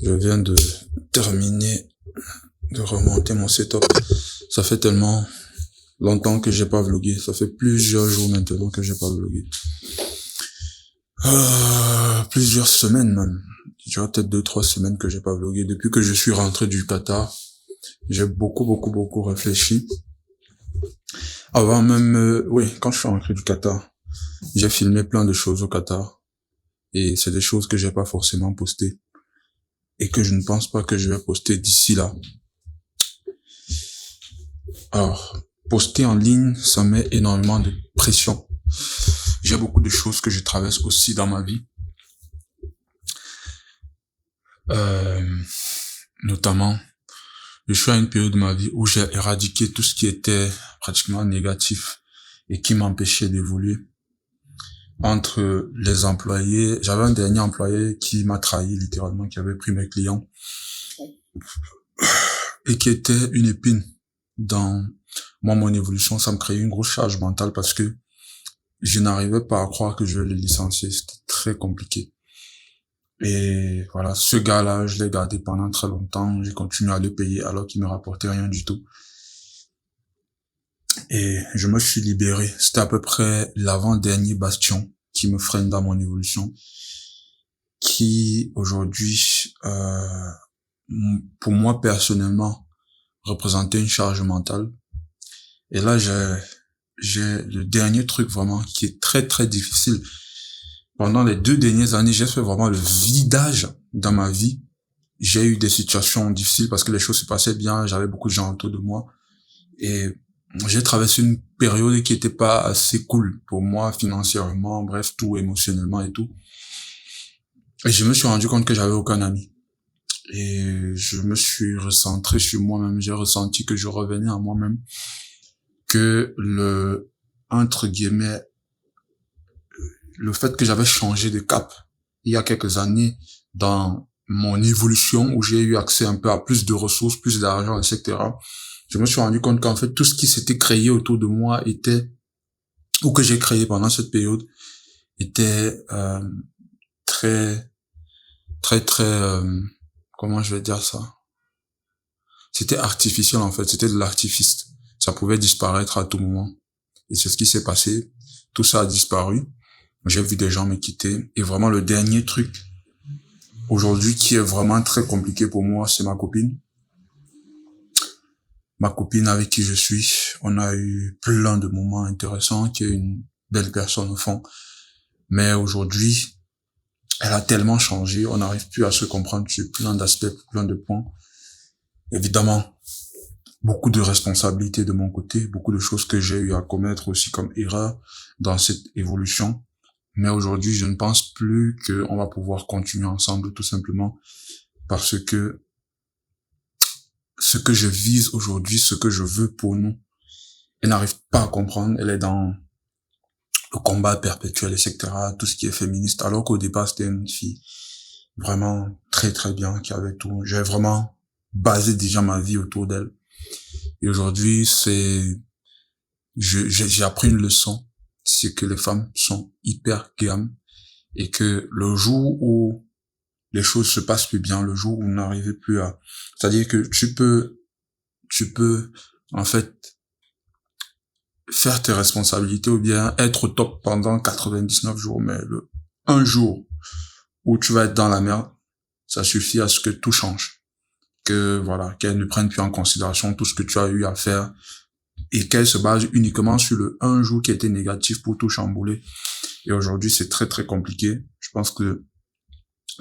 Je viens de terminer de remonter mon setup. Ça fait tellement longtemps que j'ai pas vlogué. Ça fait plusieurs jours maintenant que j'ai pas vlogué. Plusieurs semaines même. Je dirais peut-être 2-3 semaines que j'ai pas vlogué. Depuis que je suis rentré du Qatar, j'ai beaucoup réfléchi. Avant même, quand je suis rentré du Qatar, j'ai filmé plein de choses au Qatar. Et c'est des choses que j'ai pas forcément postées. Et que je ne pense pas que je vais poster d'ici là. Alors, poster en ligne, ça met énormément de pression. J'ai beaucoup de choses que je traverse aussi dans ma vie. Notamment, je suis à une période de ma vie où j'ai éradiqué tout ce qui était pratiquement négatif et qui m'empêchait d'évoluer. Entre les employés, j'avais un dernier employé qui m'a trahi littéralement, qui avait pris mes clients et qui était une épine dans mon évolution. Ça me créait une grosse charge mentale parce que je n'arrivais pas à croire que je vais le licencier. C'était très compliqué. Et voilà, ce gars-là, je l'ai gardé pendant très longtemps. J'ai continué à le payer alors qu'il me rapportait rien du tout. Et je me suis libéré. C'était à peu près l'avant-dernier bastion qui me freine dans mon évolution, qui aujourd'hui, pour moi personnellement, représentait une charge mentale. Et là, j'ai le dernier truc vraiment qui est très difficile. Pendant les 2 dernières années, j'ai fait vraiment le vidage dans ma vie. J'ai eu des situations difficiles parce que les choses se passaient bien, j'avais beaucoup de gens autour de moi. Et j'ai traversé une période qui était pas assez cool pour moi financièrement, bref, tout émotionnellement et tout. Et je me suis rendu compte que j'avais aucun ami. Et je me suis recentré sur moi-même. J'ai ressenti que je revenais à moi-même. Que entre guillemets, le fait que j'avais changé de cap il y a quelques années dans mon évolution où j'ai eu accès un peu à plus de ressources, plus d'argent, etc. Je me suis rendu compte qu'en fait, tout ce qui s'était créé autour de moi ou que j'ai créé pendant cette période, était très, comment je vais dire ça? C'était artificiel en fait, c'était de l'artifice. Ça pouvait disparaître à tout moment. Et c'est ce qui s'est passé. Tout ça a disparu. J'ai vu des gens me quitter. Et vraiment, le dernier truc, aujourd'hui, qui est vraiment très compliqué pour moi, c'est ma copine. Ma copine avec qui je suis, on a eu plein de moments intéressants, qui est une belle personne au fond. Mais aujourd'hui, elle a tellement changé, on n'arrive plus à se comprendre sur plein d'aspects, plein de points. Évidemment, beaucoup de responsabilités de mon côté, beaucoup de choses que j'ai eu à commettre aussi comme erreur dans cette évolution. Mais aujourd'hui, je ne pense plus qu'on va pouvoir continuer ensemble tout simplement parce que ce que je vise aujourd'hui, ce que je veux pour nous, elle n'arrive pas à comprendre. Elle est dans le combat perpétuel, etc., tout ce qui est féministe, alors qu'au départ, c'était une fille vraiment très bien, qui avait tout. J'ai vraiment basé déjà ma vie autour d'elle. Et aujourd'hui, j'ai appris une leçon, c'est que les femmes sont hyper games et que le jour où les choses se passent plus bien, le jour où on n'arrivait plus à, c'est-à-dire que tu peux, en fait, faire tes responsabilités ou bien être au top pendant 99 jours, mais un jour où tu vas être dans la merde, ça suffit à ce que tout change. Que, voilà, qu'elle ne prenne plus en considération tout ce que tu as eu à faire et qu'elle se base uniquement sur le un jour qui était négatif pour tout chambouler. Et aujourd'hui, c'est très compliqué. Je pense que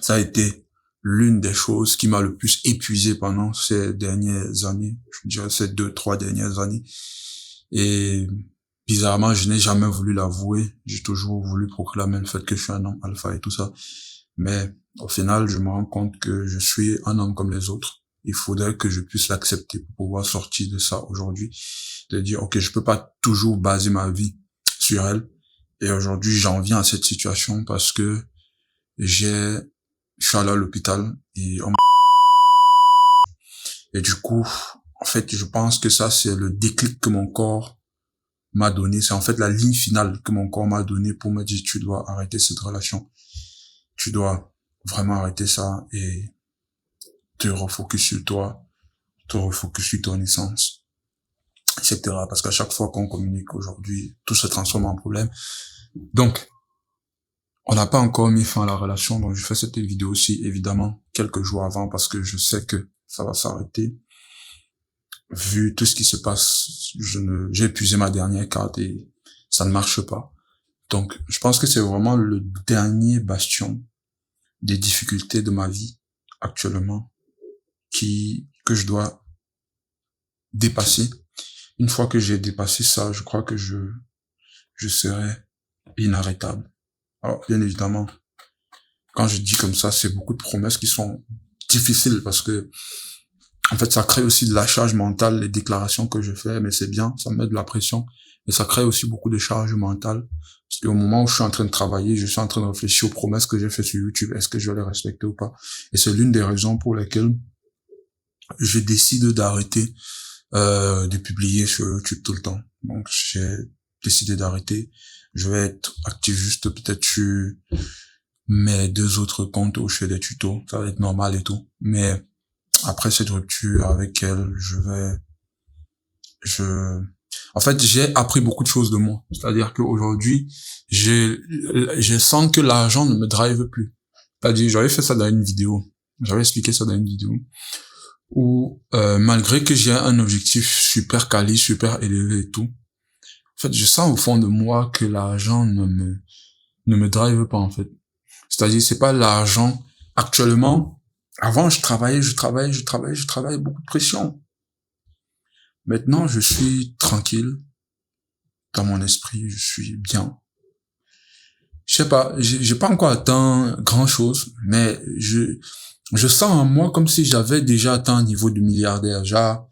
ça a été l'une des choses qui m'a le plus épuisé pendant ces dernières années. Je dirais ces 2-3 dernières années. Et bizarrement, je n'ai jamais voulu l'avouer. J'ai toujours voulu proclamer le fait que je suis un homme alpha et tout ça. Mais au final, je me rends compte que je suis un homme comme les autres. Il faudrait que je puisse l'accepter pour pouvoir sortir de ça aujourd'hui. De dire, ok, je peux pas toujours baser ma vie sur elle. Et aujourd'hui, j'en viens à cette situation parce que je suis allé à l'hôpital et du coup, en fait, je pense que ça, c'est le déclic que mon corps m'a donné. C'est en fait la ligne finale que mon corps m'a donné pour me dire, tu dois arrêter cette relation. Tu dois vraiment arrêter ça. Et te refocus sur toi, te refocus sur ton essence, etc. Parce qu'à chaque fois qu'on communique aujourd'hui, tout se transforme en problème. Donc, on n'a pas encore mis fin à la relation, donc je fais cette vidéo aussi, évidemment, quelques jours avant, parce que je sais que ça va s'arrêter. Vu tout ce qui se passe, j'ai épuisé ma dernière carte et ça ne marche pas. Donc, je pense que c'est vraiment le dernier bastion des difficultés de ma vie actuellement que je dois dépasser. Une fois que j'ai dépassé ça, je crois que je serai inarrêtable. Alors, bien évidemment, quand je dis comme ça, c'est beaucoup de promesses qui sont difficiles parce que, en fait, ça crée aussi de la charge mentale, les déclarations que je fais, mais c'est bien, ça me met de la pression, mais ça crée aussi beaucoup de charge mentale. Parce qu'au moment où je suis en train de travailler, je suis en train de réfléchir aux promesses que j'ai faites sur YouTube, est-ce que je vais les respecter ou pas? Et c'est l'une des raisons pour lesquelles je décide d'arrêter de publier sur YouTube tout le temps. Donc, j'ai décidé d'arrêter. Je vais être actif juste peut-être sur mes 2 autres comptes où je fais des tutos. Ça va être normal et tout. Mais après cette rupture avec elle, en fait, j'ai appris beaucoup de choses de moi. C'est-à-dire qu'aujourd'hui, je sens que l'argent ne me drive plus. C'est-à-dire, j'avais fait ça dans une vidéo. J'avais expliqué ça dans une vidéo. Où, malgré que j'ai un objectif super quali, super élevé et tout, en fait, je sens au fond de moi que l'argent ne me drive pas, en fait. C'est-à-dire, c'est pas l'argent. Actuellement, avant, je travaillais, beaucoup de pression. Maintenant, je suis tranquille dans mon esprit, je suis bien. Je sais pas, j'ai pas encore atteint grand chose, mais je sens en moi comme si j'avais déjà atteint un niveau de milliardaire. Genre,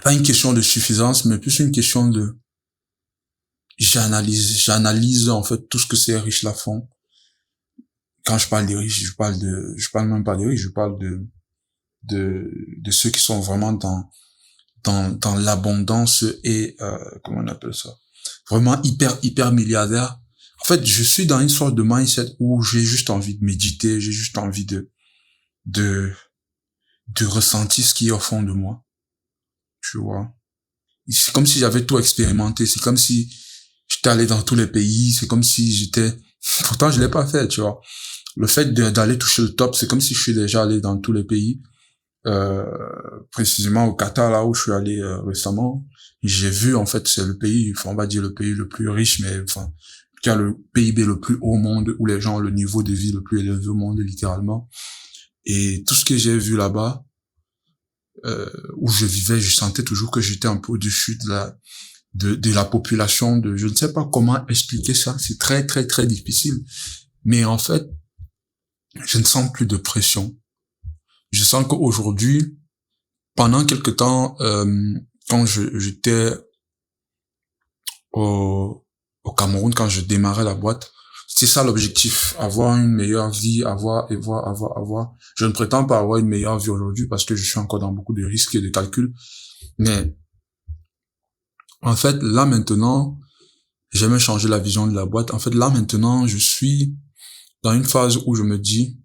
pas une question de suffisance, mais plus une question de, j'analyse en fait tout ce que ces riches-là font. Quand je parle des riches, je parle même pas des riches, je parle de ceux qui sont vraiment dans l'abondance et, comment on appelle ça? Vraiment hyper milliardaire. En fait, je suis dans une sorte de mindset où j'ai juste envie de méditer, j'ai juste envie de ressentir ce qui est au fond de moi. Tu vois. C'est comme si j'avais tout expérimenté. C'est comme si j'étais allé dans tous les pays. C'est comme si pourtant je l'ai pas fait, tu vois. Le fait d'aller toucher le top, c'est comme si je suis déjà allé dans tous les pays. Précisément au Qatar, là où je suis allé récemment. J'ai vu, en fait, c'est le pays, on va dire le pays le plus riche, mais enfin, qui a le PIB le plus haut au monde, où les gens ont le niveau de vie le plus élevé au monde, littéralement. Et tout ce que j'ai vu là-bas, où je vivais, je sentais toujours que j'étais un peu au-dessus de la population, je ne sais pas comment expliquer ça, c'est très difficile. Mais en fait, je ne sens plus de pression. Je sens qu'aujourd'hui, pendant quelque temps, quand j'étais au Cameroun, quand je démarrais la boîte, c'est ça l'objectif, avoir une meilleure vie, avoir. Je ne prétends pas avoir une meilleure vie aujourd'hui parce que je suis encore dans beaucoup de risques et de calculs. Mais, en fait, là maintenant, j'aimais changer la vision de la boîte. En fait, là maintenant, je suis dans une phase où je me dis,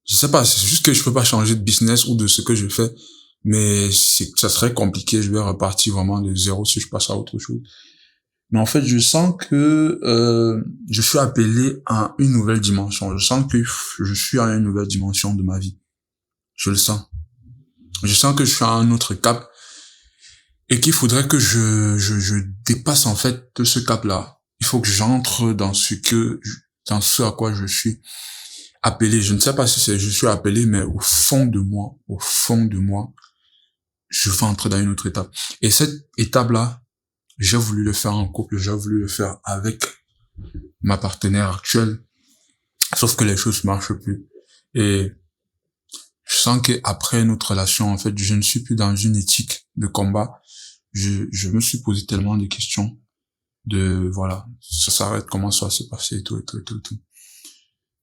je sais pas, c'est juste que je peux pas changer de business ou de ce que je fais, mais ça serait compliqué, je vais repartir vraiment de zéro si je passe à autre chose. Mais en fait, je sens que je suis appelé à une nouvelle dimension. Je sens que je suis à une nouvelle dimension de ma vie. Je le sens. Je sens que je suis à un autre cap et qu'il faudrait que je dépasse en fait de ce cap-là. Il faut que j'entre dans ce à quoi je suis appelé. Je ne sais pas si je suis appelé, mais au fond de moi, je vais entrer dans une autre étape. Et cette étape-là, j'ai voulu le faire en couple, j'ai voulu le faire avec ma partenaire actuelle. Sauf que les choses marchent plus. Et je sens que après notre relation, en fait, je ne suis plus dans une éthique de combat. Je me suis posé tellement de questions voilà, ça s'arrête, comment ça va se passer, et tout.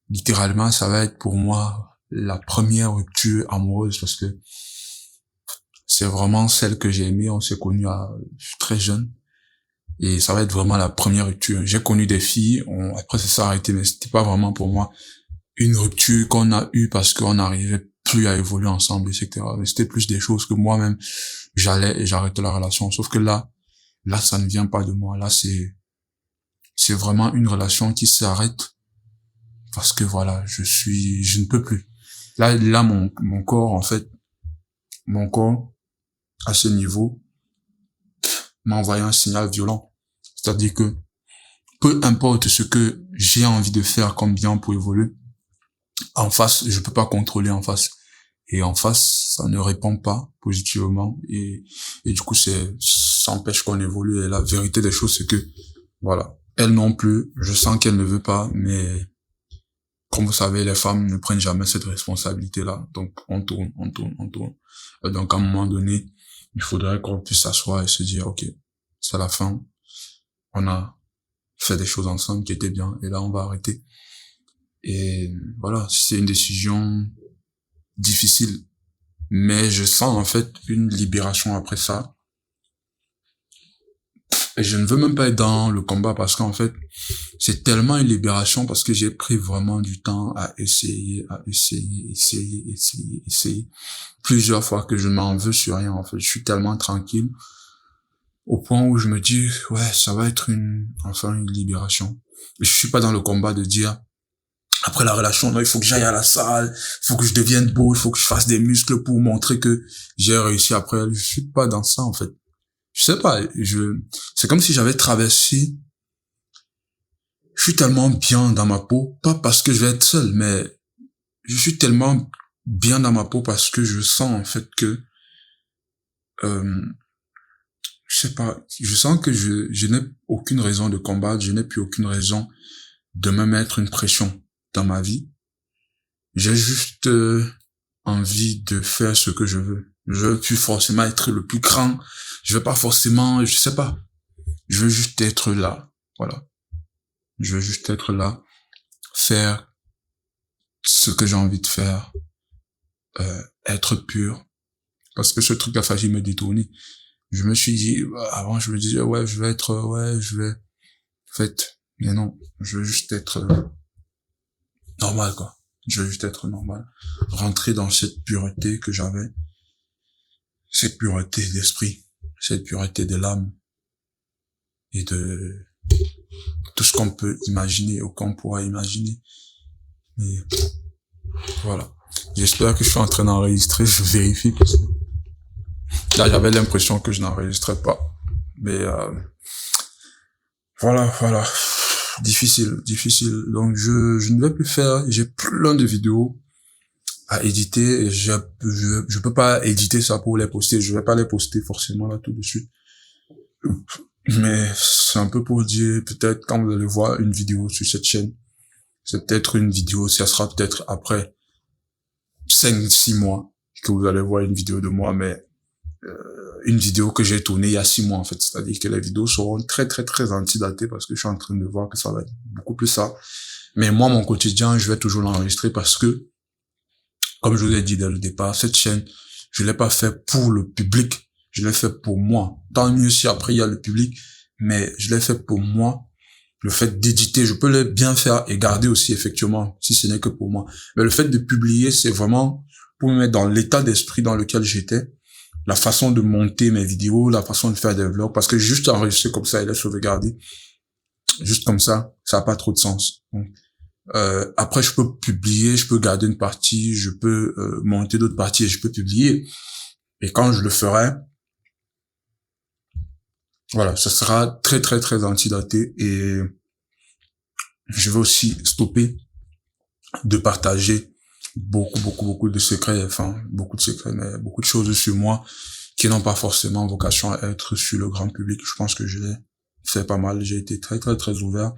Littéralement, ça va être pour moi la première rupture amoureuse parce que c'est vraiment celle que j'ai aimée. On s'est connus très jeune. Et ça va être vraiment la première rupture. J'ai connu des filles, après ça s'est arrêté, mais c'était pas vraiment pour moi une rupture qu'on a eue parce qu'on arrivait plus à évoluer ensemble, etc. Mais c'était plus des choses que moi-même, j'allais et j'arrêtais la relation. Sauf que là, ça ne vient pas de moi. Là, c'est vraiment une relation qui s'arrête parce que voilà, je ne peux plus. Là, mon corps, en fait, mon corps, à ce niveau, m'a envoyé un signal violent. C'est-à-dire que, peu importe ce que j'ai envie de faire comme bien pour évoluer, en face, je peux pas contrôler en face. Et en face, ça ne répond pas positivement. Et du coup, ça empêche qu'on évolue. Et la vérité des choses, c'est que, voilà. Elle non plus, je sens qu'elle ne veut pas, mais comme vous savez, les femmes ne prennent jamais cette responsabilité-là. Donc, on tourne, on tourne, on tourne. Donc, à un moment donné, il faudrait qu'on puisse s'asseoir et se dire, OK, c'est la fin. On a fait des choses ensemble qui étaient bien. Et là, on va arrêter. Et voilà, c'est une décision difficile. Mais je sens, en fait, une libération après ça. Et je ne veux même pas être dans le combat parce qu'en fait, c'est tellement une libération parce que j'ai pris vraiment du temps à essayer. Plusieurs fois que je m'en veux sur rien, en fait. Je suis tellement tranquille au point où je me dis, ouais, ça va être enfin une libération. Et je suis pas dans le combat de dire, après la relation, non, il faut que j'aille à la salle, il faut que je devienne beau, il faut que je fasse des muscles pour montrer que j'ai réussi après elle. Je suis pas dans ça, en fait. Je sais pas, c'est comme si j'avais traversé, je suis tellement bien dans ma peau, pas parce que je vais être seul, mais je suis tellement bien dans ma peau parce que je sens, en fait, que, je sais pas, je sens que je n'ai aucune raison de combattre, je n'ai plus aucune raison de me mettre une pression dans ma vie. J'ai juste envie de faire ce que je veux. Je veux plus forcément être le plus grand. Je veux pas forcément, je sais pas. Je veux juste être là. Voilà. Je veux juste être là. Faire ce que j'ai envie de faire. Être pur. Parce que ce truc a failli me détourner. Je me suis dit, avant je me disais, ouais, je vais, en fait, mais non. Je veux juste être normal, quoi. Je veux juste être normal. Rentrer dans cette pureté que j'avais. Cette pureté d'esprit. Cette pureté de l'âme. Et de tout ce qu'on peut imaginer ou qu'on pourra imaginer. Et voilà. J'espère que je suis en train d'enregistrer. Je vérifie parce que là, j'avais l'impression que je n'enregistrais pas. Mais voilà. Difficile. Donc je ne vais plus faire. J'ai plein de vidéos à éditer. Et je peux pas éditer ça pour les poster. Je vais pas les poster forcément là tout de suite. Mais c'est un peu pour dire, peut-être quand vous allez voir une vidéo sur cette chaîne, c'est peut-être une vidéo, ça sera peut-être après 5-6 mois que vous allez voir une vidéo de moi, mais une vidéo que j'ai tournée il y a 6 mois en fait. C'est-à-dire que les vidéos seront très antidatées parce que je suis en train de voir que ça va être beaucoup plus ça. Mais moi, mon quotidien, je vais toujours l'enregistrer parce que, comme je vous ai dit dès le départ, cette chaîne, je l'ai pas fait pour le public. Je l'ai fait pour moi. Tant mieux si après il y a le public, mais je l'ai fait pour moi. Le fait d'éditer, je peux le bien faire et garder aussi effectivement, si ce n'est que pour moi. Mais le fait de publier, c'est vraiment pour me mettre dans l'état d'esprit dans lequel j'étais, la façon de monter mes vidéos, la façon de faire des vlogs, parce que juste enregistrer comme ça et les sauvegarder, juste comme ça n'a pas trop de sens. Donc, après, je peux publier, je peux garder une partie, je peux monter d'autres parties et je peux publier. Et quand je le ferai, voilà, ça sera très antidaté et je vais aussi stopper de partager beaucoup de secrets, enfin, beaucoup de secrets, mais beaucoup de choses sur moi qui n'ont pas forcément vocation à être sur le grand public. Je pense que je l'ai fait pas mal, j'ai été très ouvert.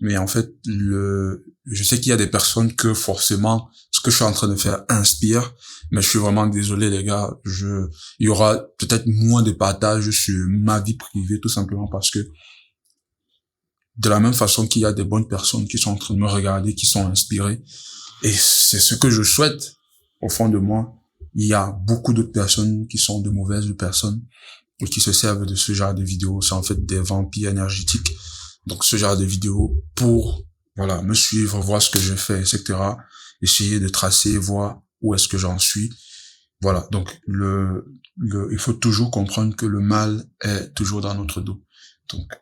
Mais en fait, je sais qu'il y a des personnes que forcément, ce que je suis en train de faire inspire, mais je suis vraiment désolé, les gars. Il y aura peut-être moins de partage sur ma vie privée, tout simplement parce que de la même façon qu'il y a des bonnes personnes qui sont en train de me regarder, qui sont inspirées, et c'est ce que je souhaite au fond de moi. Il y a beaucoup d'autres personnes qui sont de mauvaises personnes et qui se servent de ce genre de vidéos. C'est en fait des vampires énergétiques. Donc ce genre de vidéos pour, voilà, me suivre, voir ce que je fais, etc. Essayer de tracer, voir où est-ce que j'en suis. Voilà. Donc, il faut toujours comprendre que le mal est toujours dans notre dos. Donc,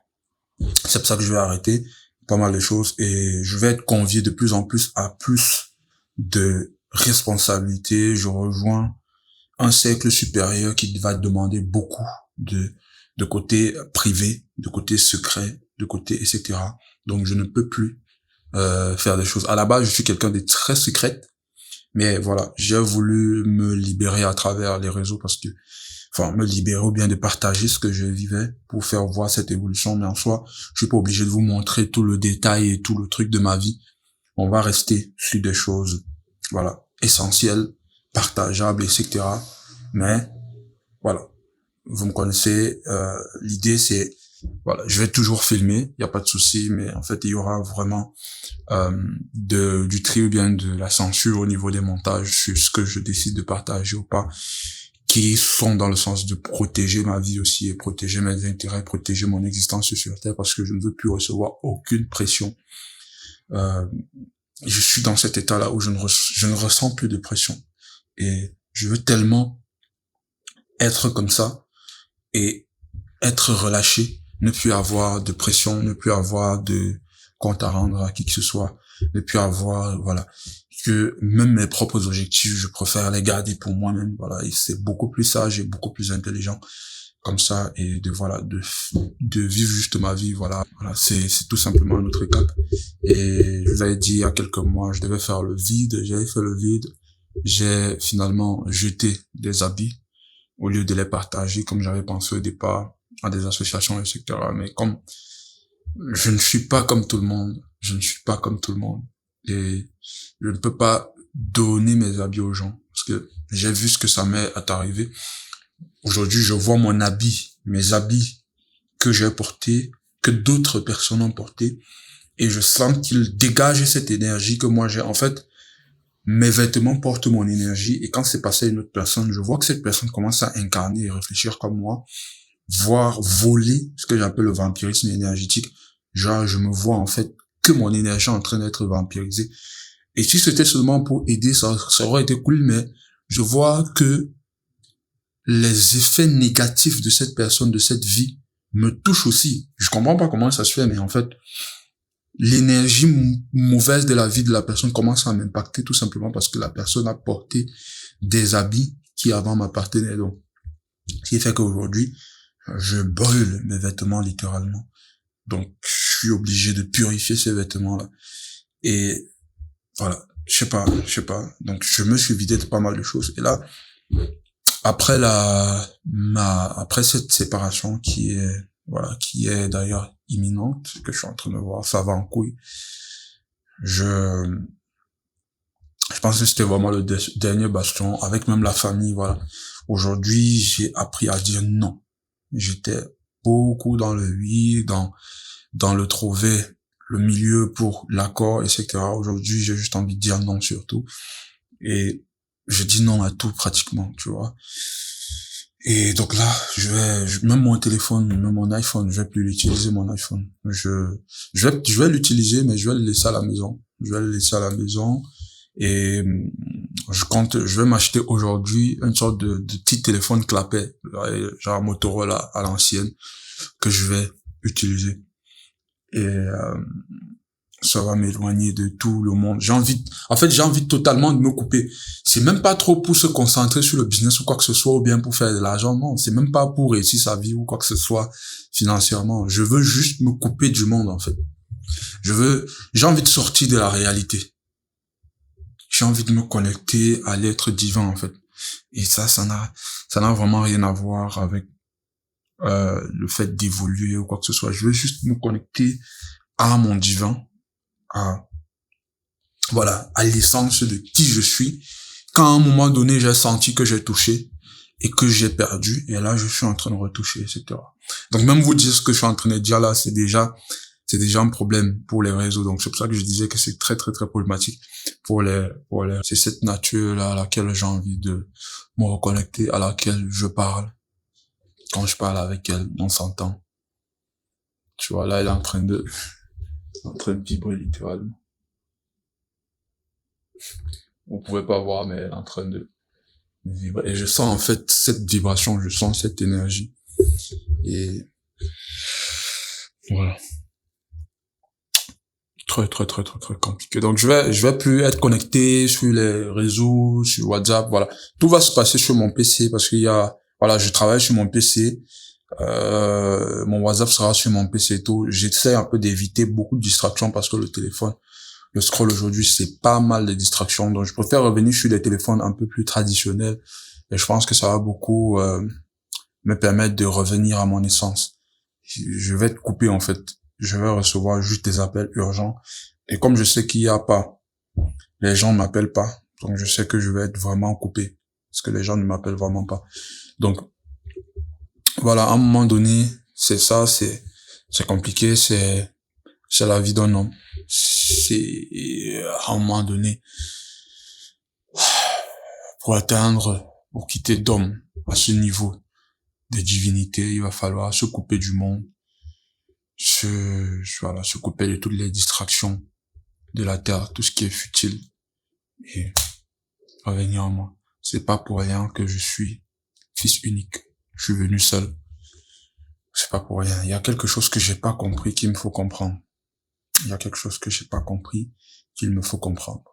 c'est pour ça que je vais arrêter pas mal de choses et je vais être convié de plus en plus à plus de responsabilités. Je rejoins un cercle supérieur qui va demander beaucoup de côté privé, de côté secret, de côté etc. Donc je ne peux plus faire des choses. À la base, je suis quelqu'un de très secret, mais voilà, j'ai voulu me libérer à travers les réseaux parce que, enfin, me libérer ou bien de partager ce que je vivais pour faire voir cette évolution. Mais en soi, je suis pas obligé de vous montrer tout le détail et tout le truc de ma vie. On va rester sur des choses, voilà, essentielles, partageables, etc. Mais voilà, vous me connaissez. L'idée c'est, voilà, je vais toujours filmer, il y a pas de souci, mais en fait il y aura vraiment du tri ou bien de la censure au niveau des montages sur ce que je décide de partager ou pas, qui sont dans le sens de protéger ma vie aussi et protéger mes intérêts, protéger mon existence sur Terre, parce que je ne veux plus recevoir aucune pression. Je suis dans cet état-là où je ne ressens plus de pression. Et je veux tellement être comme ça et être relâché, ne plus avoir de pression, ne plus avoir de compte à rendre à qui que ce soit, ne plus avoir, voilà, que même mes propres objectifs, je préfère les garder pour moi-même, voilà, et c'est beaucoup plus sage et beaucoup plus intelligent comme ça, et de vivre juste ma vie, voilà, c'est tout simplement un autre cap. Et je vous avais dit il y a quelques mois, je devais faire le vide, j'avais fait le vide, j'ai finalement jeté des habits au lieu de les partager comme j'avais pensé au départ à des associations, etc. Mais comme je ne suis pas comme tout le monde, je ne suis pas comme tout le monde, et je ne peux pas donner mes habits aux gens, parce que j'ai vu ce que ça m'est arrivé. Aujourd'hui, je vois mes habits que j'ai portés, que d'autres personnes ont portés, et je sens qu'ils dégagent cette énergie que moi j'ai. En fait, mes vêtements portent mon énergie, et quand c'est passé à une autre personne, je vois que cette personne commence à incarner et réfléchir comme moi, voire voler ce que j'appelle le vampirisme énergétique. Genre, je me vois en fait que mon énergie est en train d'être vampirisée. Et si c'était seulement pour aider, ça aurait été cool, mais je vois que les effets négatifs de cette personne, de cette vie, me touchent aussi. Je comprends pas comment ça se fait, mais en fait, l'énergie mauvaise de la vie de la personne commence à m'impacter tout simplement parce que la personne a porté des habits qui avant m'appartenaient. Donc, ce qui fait qu'aujourd'hui, je brûle mes vêtements littéralement. Donc, je suis obligé de purifier ces vêtements-là. Et voilà, je sais pas. Donc, je me suis vidé de pas mal de choses. Et là, après après cette séparation qui est d'ailleurs imminente, que je suis en train de voir, ça va en couille. Je pense que c'était vraiment le dernier bastion, avec même la famille, voilà. Aujourd'hui, j'ai appris à dire non. J'étais beaucoup dans le oui, dans le trouver le milieu pour l'accord, etc. Aujourd'hui, j'ai juste envie de dire non surtout. Et je dis non à tout pratiquement, tu vois. Et donc là, même mon téléphone, même mon iPhone, je vais plus l'utiliser, mon iPhone. Je vais l'utiliser, mais je vais le laisser à la maison. Je vais le laisser à la maison. Et je vais m'acheter aujourd'hui une sorte de petit téléphone clapet, genre Motorola à l'ancienne, que je vais utiliser. Et ça va m'éloigner de tout le monde. J'ai envie totalement de me couper. C'est même pas trop pour se concentrer sur le business ou quoi que ce soit, ou bien pour faire de l'argent, non. C'est même pas pour réussir sa vie ou quoi que ce soit financièrement. Je veux juste me couper du monde, en fait. J'ai envie de sortir de la réalité. J'ai envie de me connecter à l'être divin, en fait. Et ça n'a vraiment rien à voir avec le fait d'évoluer ou quoi que ce soit. Je veux juste me connecter à mon divin, à l'essence de qui je suis. Quand à un moment donné, j'ai senti que j'ai touché et que j'ai perdu, et là, je suis en train de retoucher, etc. Donc, même vous dire ce que je suis en train de dire là, c'est déjà un problème pour les réseaux. Donc, c'est pour ça que je disais que c'est très, très, très problématique c'est cette nature-là à laquelle j'ai envie de me reconnecter, à laquelle je parle. Quand je parle avec elle, on s'entend. Tu vois, là, elle est en train de vibrer littéralement. Vous pouvez pas voir, mais elle est en train de vibrer. Et je sens en fait cette vibration, je sens cette énergie. Et voilà. Très compliqué. Donc je vais plus être connecté sur les réseaux, sur WhatsApp, voilà. Tout va se passer sur mon PC parce qu'il y a, voilà, je travaille sur mon PC. Mon WhatsApp sera sur mon PC et tout. J'essaie un peu d'éviter beaucoup de distractions parce que le téléphone, le scroll aujourd'hui, c'est pas mal de distractions. Donc je préfère revenir sur des téléphones un peu plus traditionnels. Et je pense que ça va beaucoup me permettre de revenir à mon essence. Je vais être coupé en fait. Je vais recevoir juste des appels urgents. Et comme je sais qu'il y a pas, les gens ne m'appellent pas. Donc je sais que je vais être vraiment coupé. Parce que les gens ne m'appellent vraiment pas. Donc voilà, à un moment donné, c'est ça, c'est compliqué, c'est la vie d'un homme. C'est, à un moment donné, pour atteindre, pour quitter d'homme à ce niveau de divinité, il va falloir se couper du monde, voilà, se couper de toutes les distractions de la terre, tout ce qui est futile, et revenir en moi. C'est pas pour rien que je suis fils unique. Je suis venu seul. C'est pas pour rien. Il y a quelque chose que j'ai pas compris qu'il me faut comprendre. Il y a quelque chose que j'ai pas compris qu'il me faut comprendre.